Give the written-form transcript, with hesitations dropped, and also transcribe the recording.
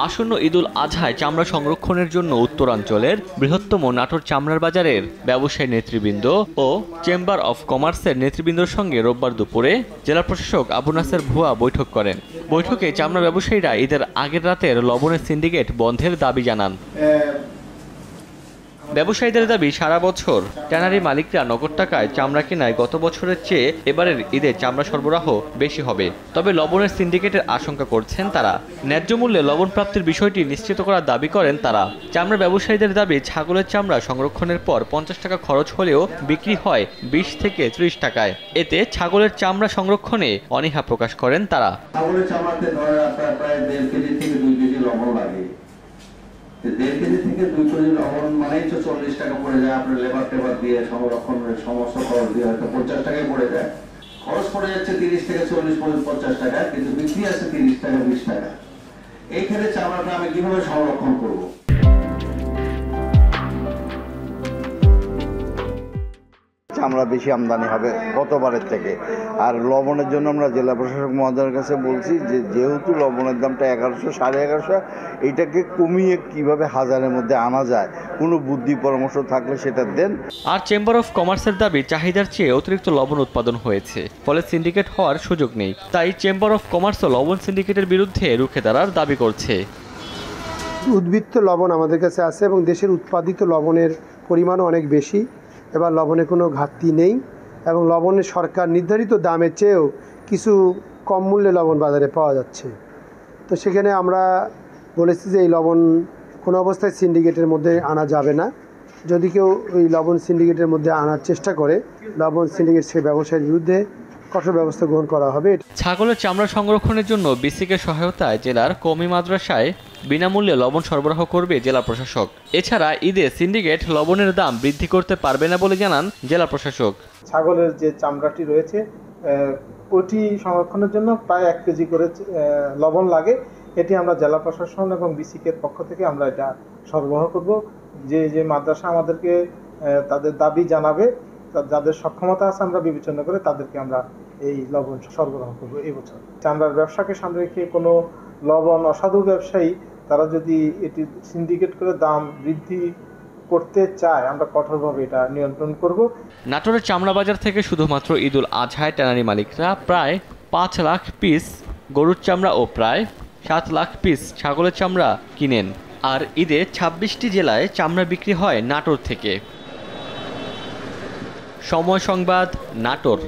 আসন্ন ঈদুল আজহায় চামড়া সংরক্ষণের জন্য উত্তরাঞ্চলের বৃহত্তম নাটোর চামড়ার বাজারের ব্যবসায়ী নেতৃবৃন্দ ও চেম্বার অফ কমার্সের নেতৃবৃন্দর সঙ্গে রোববার দুপুরে জেলা প্রশাসক আবু নাসের ভুয়া বৈঠক করেন। বৈঠকে চামড়া ব্যবসায়ীরা ঈদের আগের রাতের লবণের সিন্ডিকেট বন্ধের দাবি জানান। ব্যবসায়ীদের দাবি, সারা বছর ট্যানারি মালিকরা নগদ টাকায় চামড়া কেনায় গত বছরের চেয়ে এবারের ঈদে চামড়া সরবরাহ বেশি হবে। তবে লবণের সিন্ডিকেটের আশঙ্কা করছেন তারা। ন্যায্য মূল্যে লবণ প্রাপ্তির বিষয়টি নিশ্চিত করার দাবি করেন তারা। চামড়া ব্যবসায়ীদের দাবি, ছাগলের চামড়া সংরক্ষণের পর 50 টাকা খরচ হলেও বিক্রি হয় 20 থেকে 30 টাকায়। এতে ছাগলের চামড়া সংরক্ষণে অনীহা প্রকাশ করেন তারা। ছাগলের চামড়াতে প্রায় 1.5 কেজি থেকে 2 কেজি লবণ লাগে। 1.5 কেজি থেকে 2 কেজি লবণ মানেই তো 40 টাকা পড়ে যায়। আপনার লেবার টেবার দিয়ে সংরক্ষণের সমস্ত খরচ দিয়ে হয়তো 50 টাকায় পড়ে যায়। খরচ পড়ে যাচ্ছে 30 থেকে 40 পর্যন্ত 50 টাকা, কিন্তু বিক্রি আছে 30 টাকা 20 টাকা। এইখানে চামড়াটা আমি কিভাবে সংরক্ষণ করব? চামড়া বেশি আমদানি হবে গতবারের থেকে। আর লবণের জন্য আমরা জেলা প্রশাসক মহোদয়ের কাছে বলছি যে যেহেতু লবণের দামটা 1100 1150, এইটাকে কমিয়ে কিভাবে হাজারের মধ্যে আনা যায়, কোনো বুদ্ধি পরামর্শ থাকলে সেটা দেন। আর চেম্বার অফ কমার্সের দাবি, চাহিদার চেয়ে অতিরিক্ত লবণ উৎপাদন হয়েছে, ফলে সিন্ডিকেট হওয়ার সুযোগ নেই। তাই চেম্বার অফ কমার্সও লবণ সিন্ডিকেটের বিরুদ্ধে রুখে দাঁড়ার দাবি করছে। উদ্বৃত্ত লবণ আমাদের কাছে আছে এবং দেশের উৎপাদিত লবণের পরিমাণও অনেক বেশি। এবার লবণে কোনো ঘাটতি নেই এবং লবণের সরকার নির্ধারিত দামের চেয়েও কিছু কম মূল্যে লবণ বাজারে পাওয়া যাচ্ছে। তো সেখানে আমরা বলেছি যে এই লবণ কোনো অবস্থায় সিন্ডিকেটের মধ্যে আনা যাবে না। যদি কেউ ওই লবণ সিন্ডিকেটের মধ্যে আনার চেষ্টা করে, লবণ সিন্ডিকেট সে ব্যবসায়ীর বিরুদ্ধে কঠোর ব্যবস্থা গ্রহণ করা হবে। ছাগলের চামড়া সংরক্ষণের জন্য বিসিকের সহায়তায় জেলার কওমি মাদ্রাসায় বিনামূল্যে লবণ সরবরাহ করবে জেলা প্রশাসক। এছাড়া ঈদে সিন্ডিকেট লবণের দাম বৃদ্ধি করতে পারবে না বলে জানান জেলা প্রশাসক। ছাগলের যে চামড়াটি রয়েছে ওটি সংরক্ষণের জন্য প্রায় 1 কেজি করে লবণ লাগে। এটি আমরা জেলা প্রশাসন এবং বিসিকের পক্ষ থেকে আমরা এটা সরবরাহ করব। যে মাদ্রাসা আমাদেরকে তাদের দাবি জানাবে, যাদের সক্ষমতা আছে, আমরা বিবেচনা করে তাদেরকে আমরা এই লবণ সরবরাহ করব এই বছর। চামড়ার ব্যবসাকে সামনে রেখে কোনো লবণ অসাধু ব্যবসায়ী তারা যদি এটি সিন্ডিকেট করে দাম বৃদ্ধি করতে চায়, আমরা কঠোরভাবে এটা নিয়ন্ত্রণ করব। নাটোরের চামড়া বাজার থেকে শুধুমাত্র ঈদুল আজহায় ট্যানারি মালিকরা প্রায় 5 লাখ পিস গরুর চামড়া ও প্রায় 7 লাখ পিস ছাগলের চামড়া কিনেন। আর ঈদে 26টি জেলায় চামড়া বিক্রি হয় নাটোর থেকে। সময় সংবাদ, নাটোর।